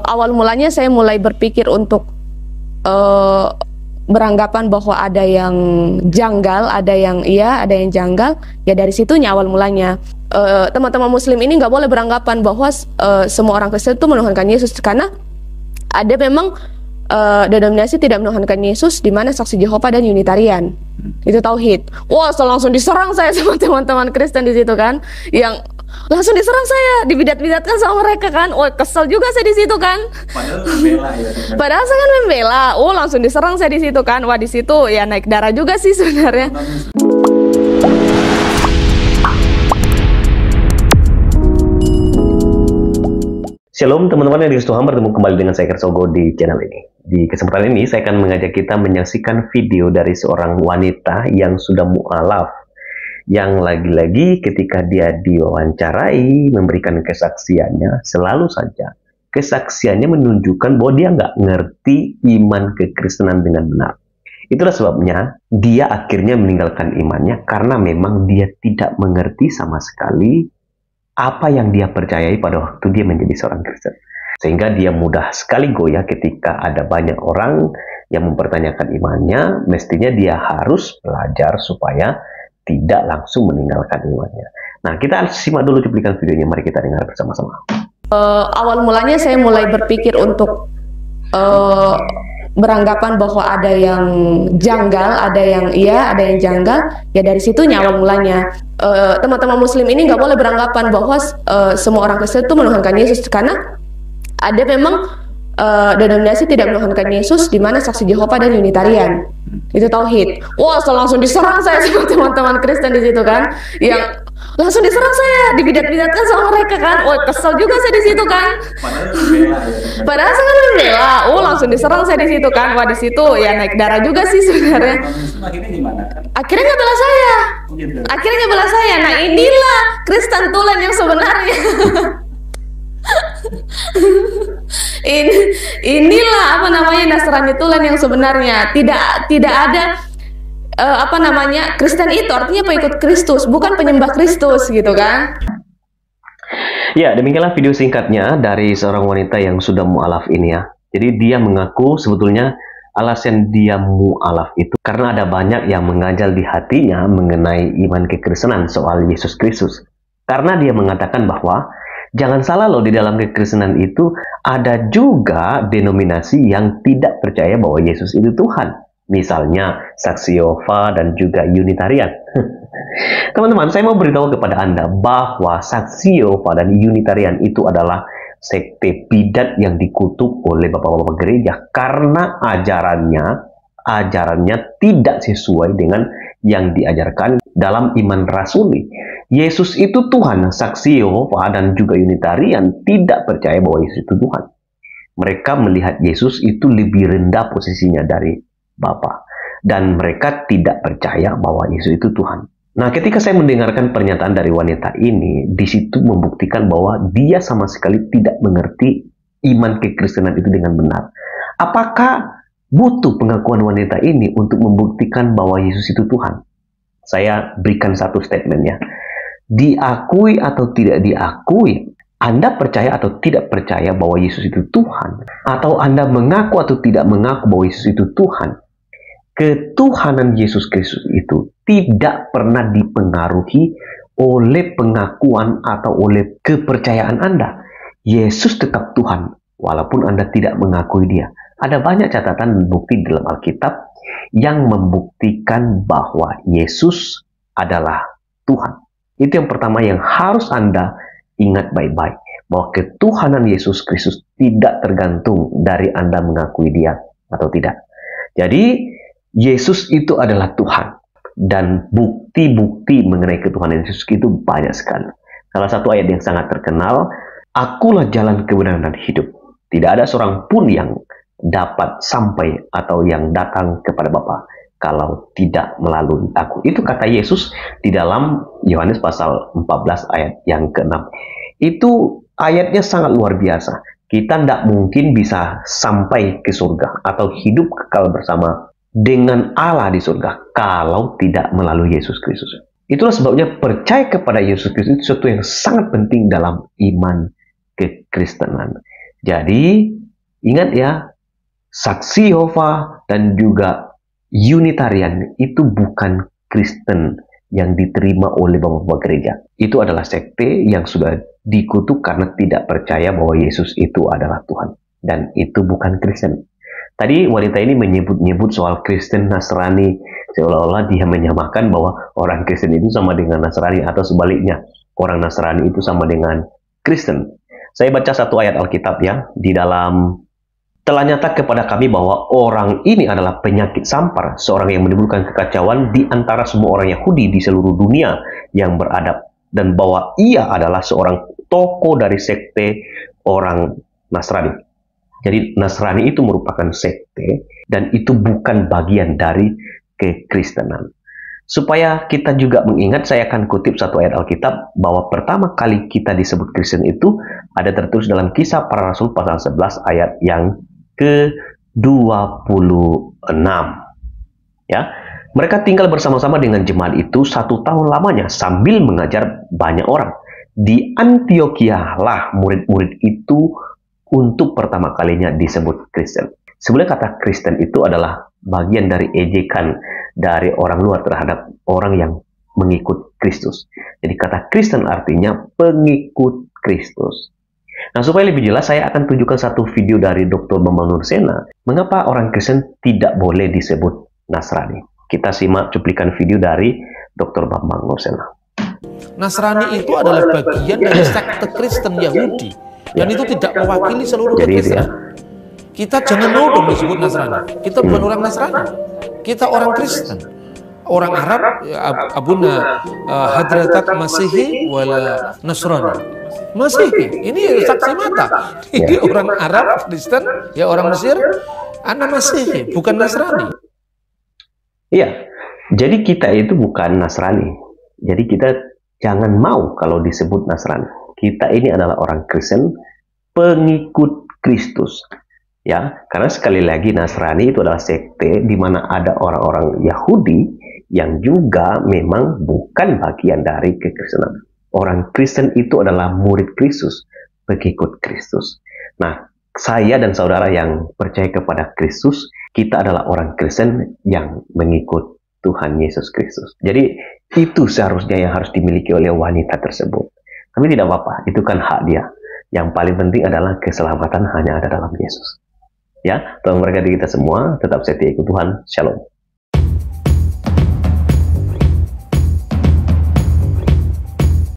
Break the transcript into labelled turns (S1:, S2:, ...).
S1: Awal mulanya saya mulai berpikir untuk beranggapan bahwa ada yang janggal, ada yang iya, ada yang janggal. Ya dari situnya awal mulanya. Teman-teman Muslim ini nggak boleh beranggapan bahwa semua orang Kristen itu menuhankan Yesus, karena ada memang denominasi tidak menuhankan Yesus, di mana Saksi Jehova dan Unitarian. Itu tauhid. Wah, langsung diserang saya sama teman-teman Kristen di situ kan, yang langsung diserang saya, dibidat-bidatkan sama mereka kan. Wah, kesel juga saya di situ kan.
S2: Padahal membela ya.
S1: Padahal saya kan membela. Langsung diserang saya di situ kan. Wah, di situ ya naik darah juga sih sebenarnya.
S3: Shalom teman-teman yang di Tuhan, bertemu kembali dengan saya Kersogo di channel ini. Di kesempatan ini saya akan mengajak kita menyaksikan video dari seorang wanita yang sudah mu'alaf, yang lagi-lagi ketika dia diwawancarai memberikan kesaksiannya, selalu saja kesaksiannya menunjukkan bahwa dia nggak ngerti iman kekristenan dengan benar. Itulah sebabnya dia akhirnya meninggalkan imannya, karena memang dia tidak mengerti sama sekali apa yang dia percayai pada waktu dia menjadi seorang Kristen. Sehingga dia mudah sekali goyah ketika ada banyak orang yang mempertanyakan imannya. Mestinya dia harus belajar supaya tidak langsung meninggalkan imannya. Nah, kita simak dulu cuplikan videonya. Mari kita dengar bersama-sama.
S1: Awal mulanya saya mulai berpikir untuk beranggapan bahwa ada yang janggal, ada yang iya, ada yang janggal. Ya dari situnya awal mulanya. Teman-teman Muslim ini nggak boleh beranggapan bahwa semua orang Kristen itu menuhankan Yesus, karena ada memang denominasi tidak menuhankan Yesus, di mana Saksi Jehova dan Unitarian. Itu tauhid. Wah, langsung diserang saya sama teman-teman Kristen di situ kan, yang langsung diserang saya, dibidat-bidatkan sama mereka kan. Wah, kesel juga saya di situ kan.
S2: Padahal membela ya.
S1: Padahal saya kan membela. Langsung diserang saya di situ kan. Wah, di situ ya naik darah juga sih sebenarnya.
S2: Akhirnya gimana kan?
S1: Akhirnya ngebela saya.
S2: Gitu.
S1: Akhirnya ngebela saya. Nah, inilah Kristen tulen yang sebenarnya. Inilah apa namanya Nasrani tulen yang sebenarnya. Tidak ada Kristen itu artinya pengikut Kristus, bukan penyembah Kristus gitu kan.
S3: Ya, demikianlah video singkatnya dari seorang wanita yang sudah mu'alaf ini ya. Jadi dia mengaku sebetulnya alasan dia mu'alaf itu karena ada banyak yang mengajal di hatinya mengenai iman kekristenan soal Yesus Kristus. Karena dia mengatakan bahwa jangan salah loh, di dalam kekristenan itu ada juga denominasi yang tidak percaya bahwa Yesus itu Tuhan. Misalnya Saksi Yehova dan juga Unitarian. Teman-teman, saya mau beritahu kepada Anda bahwa Saksi Yehova dan Unitarian itu adalah sekte bidat yang dikutuk oleh bapak-bapak gereja karena ajarannya tidak sesuai dengan yang diajarkan dalam iman rasuli. Yesus itu Tuhan. Saksi Yehova dan juga Unitarian tidak percaya bahwa Yesus itu Tuhan. Mereka melihat Yesus itu lebih rendah posisinya dari Bapa, dan mereka tidak percaya bahwa Yesus itu Tuhan. Nah, ketika saya mendengarkan pernyataan dari wanita ini, di situ membuktikan bahwa dia sama sekali tidak mengerti iman kekristenan itu dengan benar. Apakah butuh pengakuan wanita ini untuk membuktikan bahwa Yesus itu Tuhan? Saya berikan satu statement ya. Diakui atau tidak diakui, Anda percaya atau tidak percaya bahwa Yesus itu Tuhan, atau Anda mengaku atau tidak mengaku bahwa Yesus itu Tuhan, ketuhanan Yesus Kristus itu tidak pernah dipengaruhi oleh pengakuan atau oleh kepercayaan Anda. Yesus tetap Tuhan, walaupun Anda tidak mengakui Dia. Ada banyak catatan dan bukti dalam Alkitab yang membuktikan bahwa Yesus adalah Tuhan. Itu yang pertama yang harus Anda ingat baik-baik, bahwa ketuhanan Yesus Kristus tidak tergantung dari Anda mengakui Dia atau tidak. Jadi Yesus itu adalah Tuhan, dan bukti-bukti mengenai ketuhanan Yesus itu banyak sekali. Salah satu ayat yang sangat terkenal, "Akulah jalan kebenaran dan hidup. Tidak ada seorang pun yang dapat sampai atau yang datang kepada Bapa kalau tidak melalui aku." Itu kata Yesus di dalam Yohanes pasal 14 ayat yang ke-6. Itu ayatnya sangat luar biasa. Kita tidak mungkin bisa sampai ke surga atau hidup kekal bersama dengan Allah di surga kalau tidak melalui Yesus Kristus. Itulah sebabnya percaya kepada Yesus Kristus itu sesuatu yang sangat penting dalam iman kekristenan. Jadi, ingat ya, Saksi Yehova dan juga Unitarian itu bukan Kristen yang diterima oleh bapak-bapak gereja. Itu adalah sekte yang sudah dikutuk karena tidak percaya bahwa Yesus itu adalah Tuhan. Dan itu bukan Kristen. Tadi wanita ini menyebut-nyebut soal Kristen Nasrani, seolah-olah dia menyamakan bahwa orang Kristen itu sama dengan Nasrani, atau sebaliknya, orang Nasrani itu sama dengan Kristen. Saya baca satu ayat Alkitab ya, di dalam telah nyata kepada kami bahwa orang ini adalah penyakit sampar, seorang yang menimbulkan kekacauan di antara semua orang Yahudi di seluruh dunia yang beradab, dan bahwa ia adalah seorang tokoh dari sekte orang Nasrani. Jadi Nasrani itu merupakan sekte dan itu bukan bagian dari kekristenan. Supaya kita juga mengingat, saya akan kutip satu ayat Alkitab bahwa pertama kali kita disebut Kristen itu ada tertulis dalam Kisah Para Rasul pasal 11 ayat yang ke-26. Ya, mereka tinggal bersama-sama dengan jemaat itu 1 tahun lamanya sambil mengajar banyak orang. Di Antiokhia lah murid-murid itu untuk pertama kalinya disebut Kristen. Sebenarnya kata Kristen itu adalah bagian dari ejekan dari orang luar terhadap orang yang mengikut Kristus. Jadi kata Kristen artinya pengikut Kristus. Nah, supaya lebih jelas, saya akan tunjukkan satu video dari Dr. Bambang Nursena. Mengapa orang Kristen tidak boleh disebut Nasrani? Kita simak cuplikan video dari Dr. Bambang Nursena.
S4: Nasrani itu adalah bagian dari sekte Kristen Yahudi. Dan itu tidak mewakili seluruh
S3: Kristen.
S4: Kita jangan mau dong disebut Nasrani. Kita bukan orang Nasrani. Kita orang Kristen. Orang Arab, Abuna Hadratat Masihi wala Nasrani. Masihi, ini saksi mata. Ini orang Arab, Kristen, ya orang Mesir, anak Masihi, bukan Nasrani.
S3: Iya, jadi kita itu bukan Nasrani. Jadi kita jangan mau kalau disebut Nasrani. Kita ini adalah orang Kristen, pengikut Kristus. Ya, karena sekali lagi Nasrani itu adalah sekte di mana ada orang-orang Yahudi yang juga memang bukan bagian dari kekristenan. Orang Kristen itu adalah murid Kristus, pengikut Kristus. Nah, saya dan saudara yang percaya kepada Kristus, kita adalah orang Kristen yang mengikut Tuhan Yesus Kristus. Jadi itu seharusnya yang harus dimiliki oleh wanita tersebut. Tapi tidak apa-apa, itu kan hak dia. Yang paling penting adalah keselamatan hanya ada dalam Yesus. Ya, Tuhan memberkati kita semua, tetap setia ikut Tuhan. Shalom.